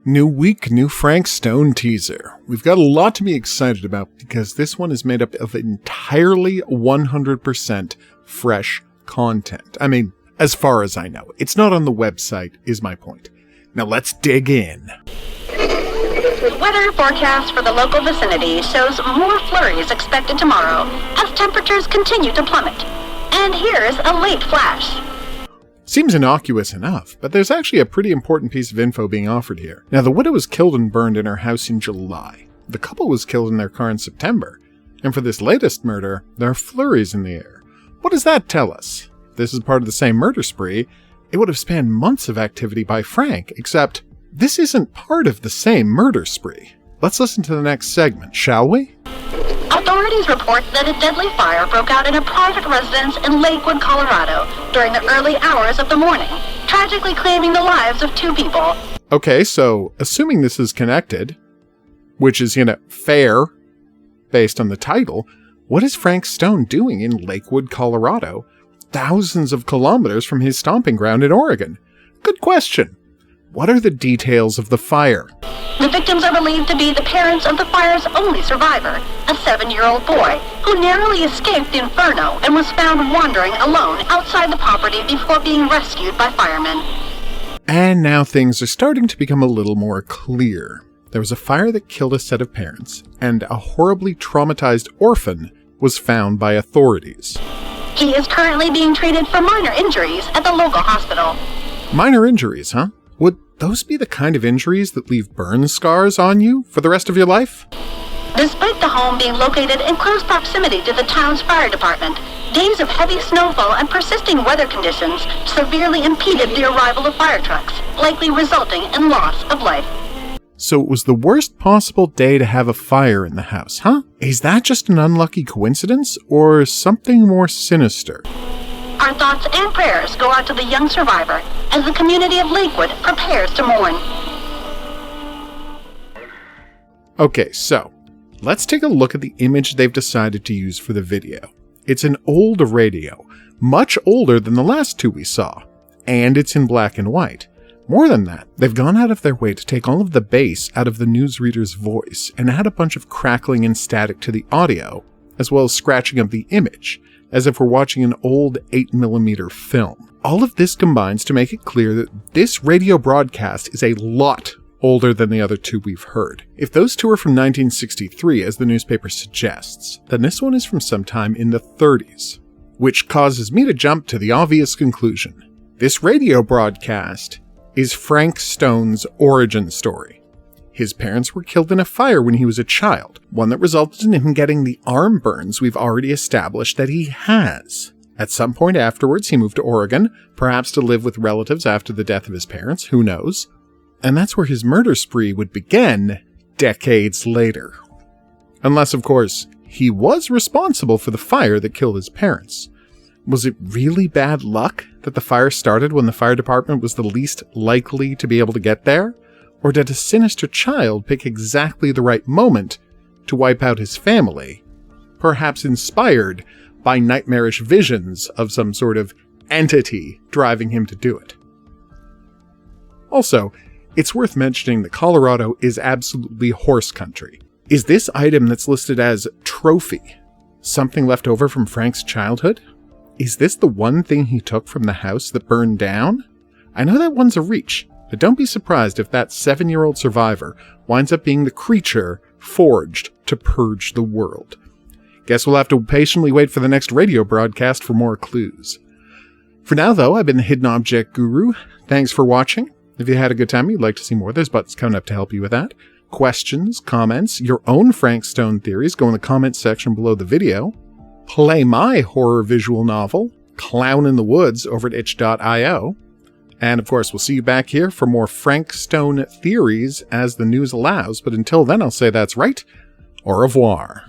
New week, new Frank Stone teaser. We've got a lot to be excited about because this one is made up of entirely 100% fresh content. I mean, as far as I know. It's not on the website, is my point. Now let's dig in. Weather forecast for the local vicinity shows more flurries expected tomorrow as temperatures continue to plummet. And here's a late flash. Seems innocuous enough, but there's actually a pretty important piece of info being offered here. Now, the widow was killed and burned in her house in July. The couple was killed in their car in September. And for this latest murder, there are flurries in the air. What does that tell us? If this is part of the same murder spree, it would have spanned months of activity by Frank, except this isn't part of the same murder spree. Let's listen to the next segment, shall we? Authorities report that a deadly fire broke out in a private residence in Lakewood, Colorado during the early hours of the morning, tragically claiming the lives of 2 people. Okay, so assuming this is connected, which is, fair, based on the title, what is Frank Stone doing in Lakewood, Colorado, thousands of kilometers from his stomping ground in Oregon? Good question. What are the details of the fire? The victims are believed to be the parents of the fire's only survivor, a 7-year-old boy, who narrowly escaped the inferno and was found wandering alone outside the property before being rescued by firemen. And now things are starting to become a little more clear. There was a fire that killed a set of parents, and a horribly traumatized orphan was found by authorities. He is currently being treated for minor injuries at the local hospital. Minor injuries, huh? Would those be the kind of injuries that leave burn scars on you for the rest of your life? Despite the home being located in close proximity to the town's fire department, days of heavy snowfall and persisting weather conditions severely impeded the arrival of fire trucks, likely resulting in loss of life. So it was the worst possible day to have a fire in the house, huh? Is that just an unlucky coincidence, or something more sinister? Our thoughts and prayers go out to the young survivor as the community of Lakewood prepares to mourn. Okay, so let's take a look at the image they've decided to use for the video. It's an old radio, much older than the last 2 we saw, and it's in black and white. More than that, they've gone out of their way to take all of the bass out of the newsreader's voice and add a bunch of crackling and static to the audio, as well as scratching of the image, as if we're watching an old 8mm film. All of this combines to make it clear that this radio broadcast is a lot older than the other 2 we've heard. If those 2 are from 1963, as the newspaper suggests, then this one is from sometime in the 30s, which causes me to jump to the obvious conclusion. This radio broadcast is Frank Stone's origin story. His parents were killed in a fire when he was a child, one that resulted in him getting the arm burns we've already established that he has. At some point afterwards, he moved to Oregon, perhaps to live with relatives after the death of his parents, who knows? And that's where his murder spree would begin decades later. Unless, of course, he was responsible for the fire that killed his parents. Was it really bad luck that the fire started when the fire department was the least likely to be able to get there? Or did a sinister child pick exactly the right moment to wipe out his family, perhaps inspired by nightmarish visions of some sort of entity driving him to do it? Also, it's worth mentioning that Colorado is absolutely horse country. Is this item that's listed as trophy something left over from Frank's childhood? Is this the one thing he took from the house that burned down? I know that one's a reach, but don't be surprised if that 7-year-old survivor winds up being the creature forged to purge the world. Guess we'll have to patiently wait for the next radio broadcast for more clues. For now, though, I've been the Hidden Object Guru. Thanks for watching. If you had a good time, you'd like to see more, there's buttons coming up to help you with that. Questions, comments, your own Frank Stone theories, go in the comments section below the video. Play my horror visual novel, Clown in the Woods, over at itch.io. And of course, we'll see you back here for more Frank Stone theories as the news allows. But until then, I'll say that's right. Au revoir.